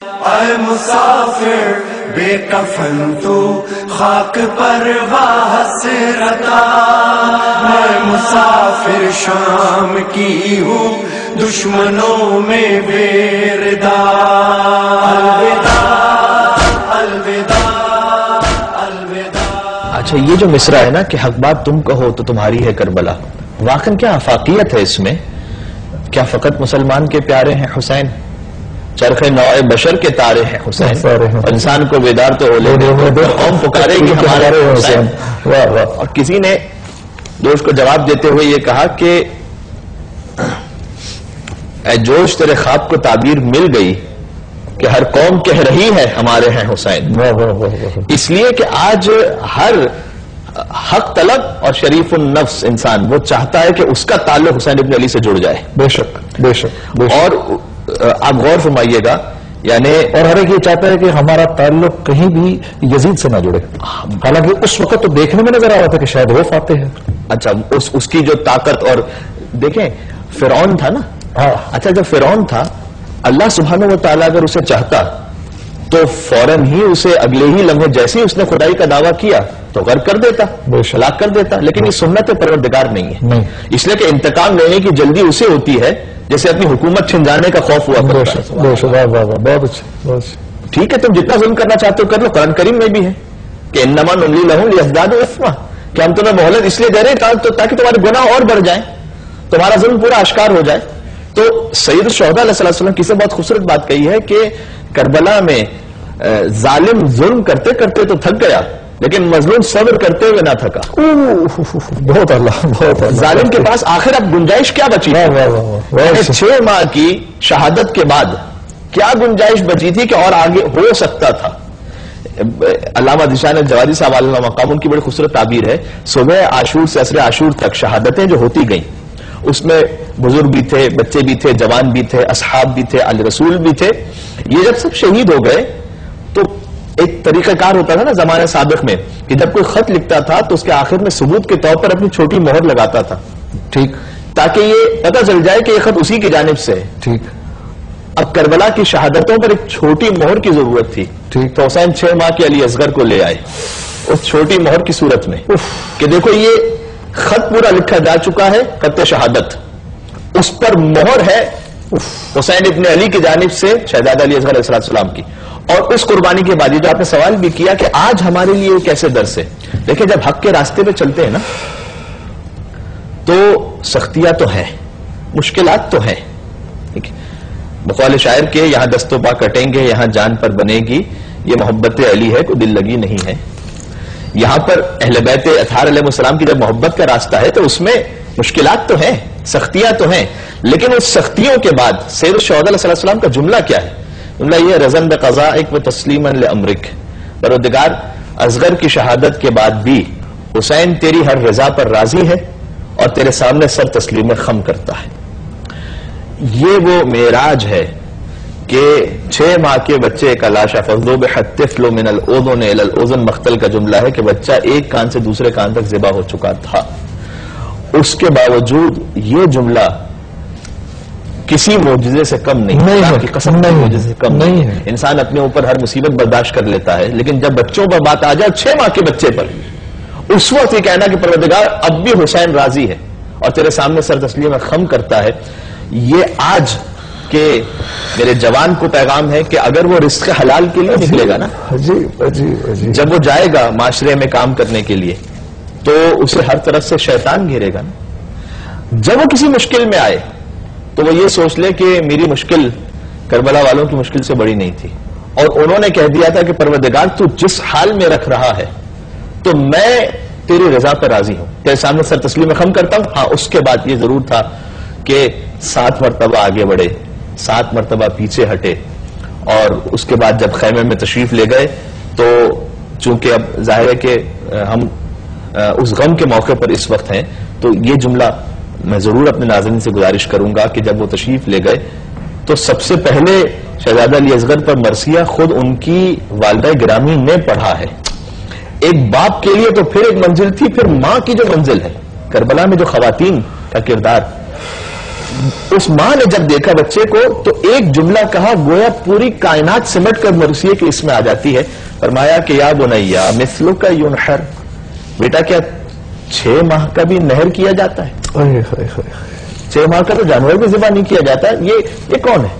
اے مسافر بے کفن تو خاک پر حسرتا، میں مسافر شام کی ہوں دشمنوں میں بیردا، الوداع الوداع الوداع۔ اچھا، یہ جو مصرع ہے نا کہ حق بات تم کہو تو تمہاری ہے کربلا، واقعا کیا آفاقیت ہے اس میں؟ کیا فقط مسلمان کے پیارے ہیں حسین؟ چرخ نوع بشر کے تارے ہیں حسین، اور انسان کو بیدار تو ہو لے قوم پکارے گی ہمارے حسین۔ اور کسی نے دوست کو جواب دیتے ہوئے یہ کہا کہ اے جوش تیرے خواب کو تعبیر مل گئی کہ ہر قوم کہہ رہی ہے ہمارے ہیں حسین، اس لیے کہ آج ہر حق طلب اور شریف النفس انسان وہ چاہتا ہے کہ اس کا تعلق حسین ابن علی سے جڑ جائے۔ بے شک بے شک۔ اور آپ غور فرمائیے گا، یعنی اور ہر ایک یہ چاہتا ہے کہ ہمارا تعلق کہیں بھی یزید سے نہ جڑے، حالانکہ اس وقت تو دیکھنے میں نظر آ رہا تھا کہ شاید وہ فاتح ہے۔ اچھا، اس کی جو طاقت، اور دیکھیں فرعون تھا نا، اچھا جب فرعون تھا اللہ سبحانہ و تعالیٰ اگر اسے چاہتا تو فوراً ہی اسے اگلے ہی لمحے جیسے ہی اس نے خدائی کا دعویٰ کیا تو غرق کر دیتا، ہلاک کر دیتا، لیکن یہ سنت پروردگار نہیں ہے، اس لیے کہ انتقام لینے کی جلدی اسے ہوتی ہے جیسے اپنی حکومت چھن جانے کا خوف ہوا کرتا ہے۔ بہت اچھا۔ ٹھیک ہے، تم جتنا ظلم کرنا چاہتے ہو کر لو، قرآن کریم میں بھی ہے کہ انما نملی لہم لیزدادوا اثما، کہ ہم تمہیں مہلت اس لیے دے رہے ہیں تاکہ تمہارے گناہ اور بڑھ جائیں، تمہارا ظلم پورا اشکار ہو جائے۔ تو سید الشہداء علیہ السلام کی سے بہت خوبصورت بات کہی ہے کہ کربلا میں ظالم ظلم کرتے کرتے تو تھک گیا لیکن مظلوم صبر کرتے ہوئے نہ تھکا۔ بہت اللہ، بہت اللہ۔ ظالم کے پاس آخر اب گنجائش کیا بچی تھی؟ 6 ماہ کی شہادت کے بعد کیا گنجائش بچی تھی کہ اور آگے ہو سکتا تھا؟ علامہ ذیشان الجوادی صاحب علیہ مقام ان کی بڑی خوبصورت تعبیر ہے، صبح عاشور سے عصر عاشور تک شہادتیں جو ہوتی گئیں اس میں بزرگ بھی تھے، بچے بھی تھے، جوان بھی تھے، اصحاب بھی تھے، آل رسول بھی تھے۔ یہ جب سب شہید ہو گئے تو ایک طریقہ کار ہوتا تھا نا زمانے سابق میں کہ جب کوئی خط لکھتا تھا تو اس کے آخر میں ثبوت کے طور پر اپنی چھوٹی مہر لگاتا تھا، ٹھیک، تاکہ یہ پتہ چل جائے کہ یہ خط اسی کی جانب سے ہے، ٹھیک۔ اب کربلا کی شہادتوں پر ایک چھوٹی مہر کی ضرورت تھی، ٹھیک، تو حسین 6 ماہ کے علی اصغر کو لے آئے اس چھوٹی مہر کی صورت میں کہ دیکھو یہ خط پورا لکھا جا چکا ہے، خط شہادت، اس پر مہر ہے حسین ابن علی کی جانب سے شہزادہ علی اصغر علیہ السلام کی۔ اور اس قربانی کے بعد یہ جو آپ نے سوال بھی کیا کہ آج ہمارے لیے کیسے درس ہے، دیکھیں جب حق کے راستے پہ چلتے ہیں نا تو سختیاں تو ہیں، مشکلات تو ہیں، بقول شاعر کے یہاں دست و پا کٹیں گے یہاں جان پر بنے گی، یہ محبت علی ہے کوئی دل لگی نہیں ہے۔ یہاں پر اہل بیت اطہار علیہ السلام کی جب محبت کا راستہ ہے تو اس میں مشکلات تو ہیں، سختیاں تو ہیں، لیکن اس سختیوں کے بعد سید الشہداء علیہ السلام کا جملہ کیا ہے؟ جملہ یہ رضن بقضائک و تسلیما لامرک، پروردگار اصغر کی شہادت کے بعد بھی حسین تیری ہر رضا پر راضی ہے اور تیرے سامنے سر تسلیم خم کرتا ہے۔ یہ وہ معراج ہے کہ 6 ماہ کے بچے کا لاشا فضلو بحتفل من الاذن الى الاذن مختل کا جملہ ہے کہ بچہ ایک کان سے دوسرے کان تک ذبح ہو چکا تھا، اس کے باوجود یہ جملہ کسی معجزے سے کم نہیں ہے، قسم نہیں معجزے سے کم نہیں ہے۔ انسان اپنے اوپر ہر مصیبت برداشت کر لیتا ہے لیکن جب بچوں پر بات آ جائے 6 ماہ کے بچے پر، اس وقت یہ کہنا کہ پروردگار اب بھی حسین راضی ہے اور تیرے سامنے سر تسلیم خم کرتا ہے، یہ آج کہ میرے جوان کو پیغام ہے کہ اگر وہ رزق حلال کے لیے نکلے گا نا، جب وہ جائے گا معاشرے میں کام کرنے کے لیے تو اسے ہر طرف سے شیطان گھیرے گا نا۔ جب وہ کسی مشکل میں آئے تو وہ یہ سوچ لے کہ میری مشکل کربلا والوں کی مشکل سے بڑی نہیں تھی، اور انہوں نے کہہ دیا تھا کہ پروردگار تو جس حال میں رکھ رہا ہے تو میں تیری رضا پر راضی ہوں، تیرے سامنے سر تسلیم خم کرتا ہوں۔ ہاں اس کے بعد یہ ضرور تھا کہ 7 مرتبہ آگے بڑھے، 7 مرتبہ پیچھے ہٹے، اور اس کے بعد جب خیمے میں تشریف لے گئے تو چونکہ اب ظاہر ہے کہ ہم اس غم کے موقع پر اس وقت ہیں تو یہ جملہ میں ضرور اپنے ناظرین سے گزارش کروں گا کہ جب وہ تشریف لے گئے تو سب سے پہلے شہزادہ علی اصغر پر مرثیہ خود ان کی والدہ گرامی نے پڑھا ہے۔ ایک باپ کے لیے تو پھر ایک منزل تھی، پھر ماں کی جو منزل ہے کربلا میں جو خواتین کا کردار، اس ماں نے جب دیکھا بچے کو تو ایک جملہ کہا گویا پوری کائنات سمٹ کر مرثیے کے اس میں آ جاتی ہے. فرمایا کہ یا بنیا مثلک ینحر، بیٹا کیا 6 ماہ کا بھی نہر کیا جاتا ہے؟ 6 ماہ کا تو جانور بھی ذبح نہیں کیا جاتا. یہ کون ہے؟